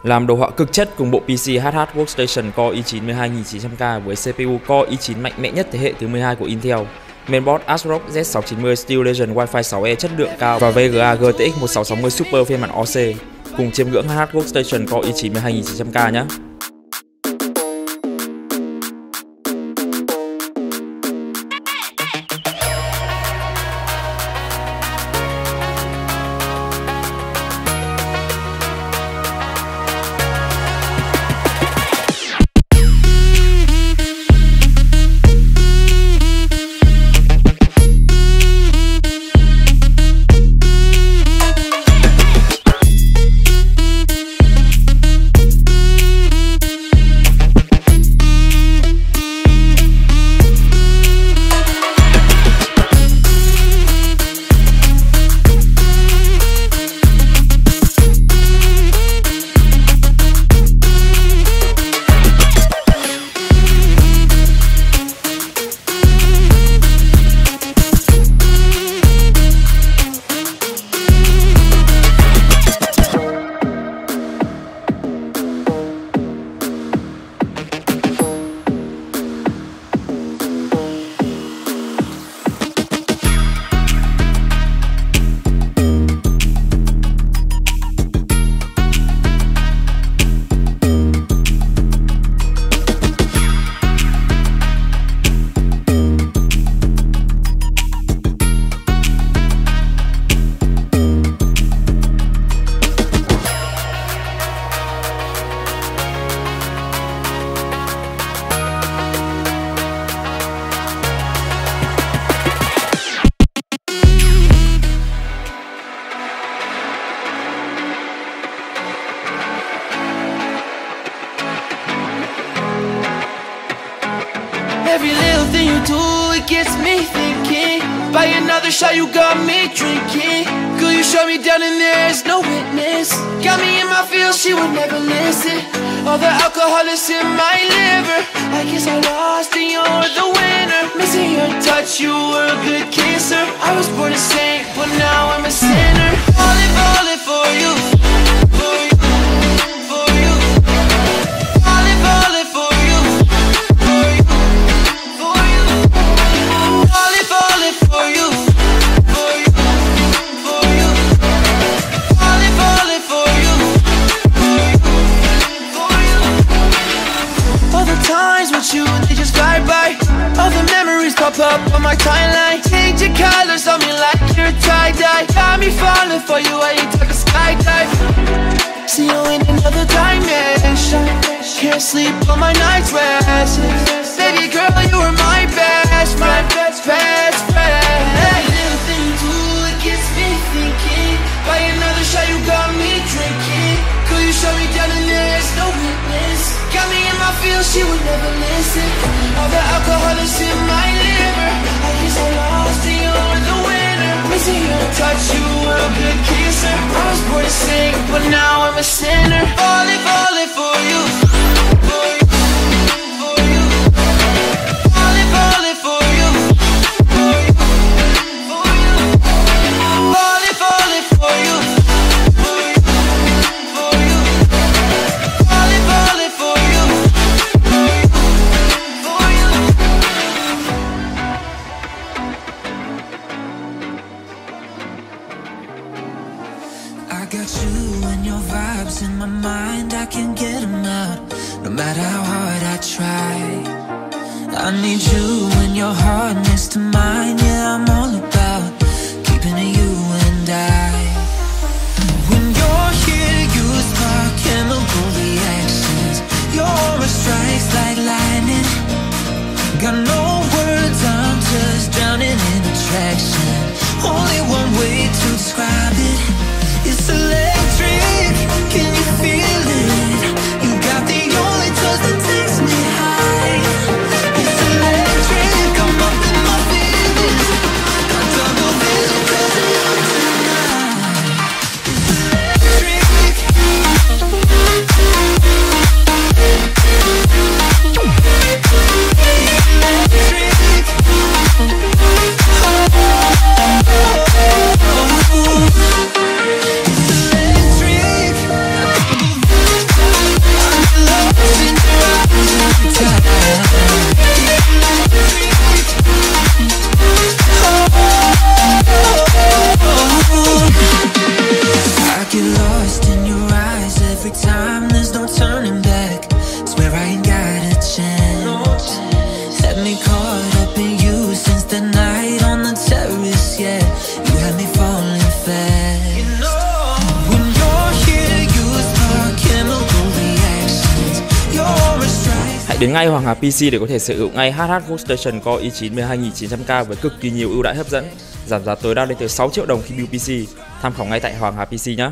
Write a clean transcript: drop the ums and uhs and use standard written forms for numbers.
Làm đồ họa cực chất cùng bộ PC HH Workstation Core i9 12900K với CPU Core i9 mạnh mẽ nhất thế hệ thứ 12 của Intel. Mainboard ASRock Z690 Steel Legend Wi-Fi 6E chất lượng cao và VGA GTX 1660 Super phiên bản OC. Cùng chiêm ngưỡng HH Workstation Core i9 12900K nhé. Every little thing you do, it gets me thinking. Buy another shot, you got me drinking. Girl, you shut me down and there's no witness. Got me in my feels, she would never listen. All the alcohol is in my liver. I guess I lost and you're the winner. Missing your touch, you were a good kisser. I was born a saint, but now I'm a sinner. Falling for you. For you. For you. Falling for you. For you. For you. Falling for you. For you. For you. Falling for you. For you. For you. All the times with you, they just fly by. All the memories pop up on my timeline. Change your colors on me like you're tie-dye. Got me falling for you, I ain't talking skydive. See you in another dimension. Can't sleep on my night's rest. Baby girl, you were my best friend. Best friend. Hey. Little thing you do, it gets me thinking. Buy another shot, you got me drinking. Girl, you shut me down and there's no witness. Got me in my feels, she would never listen. All the alcohol is in my liver. I guess I lost and you're the winner. Missing your touch, you were a good kisser. I was born to sing, but now I'm a sinner. Falling for you. For you. For you. Falling for you. For you. For you. Falling for you. For you. For you. Falling for you. For you. For you. I got you and your vibes in my mind, I can't get them out, no matter how hard I try. I need you and your heart next to mine, yeah, I'm all about keeping it you and I. When you're here, you spark chemical reactions. Your aura strikes like lightning. Got no words, I'm just drowning in attraction. Only one way to describe it. It's electric, can you feel it? You got the only touch that takes me high. It's electric, I'm up in my feelings. Đến ngay Hoàng Hà PC để có thể sở hữu ngay HH Workstation Core i9 12900K với cực kỳ nhiều ưu đãi hấp dẫn, giảm giá tối đa lên tới 6 triệu đồng khi build PC. Tham khảo ngay tại Hoàng Hà PC nhé.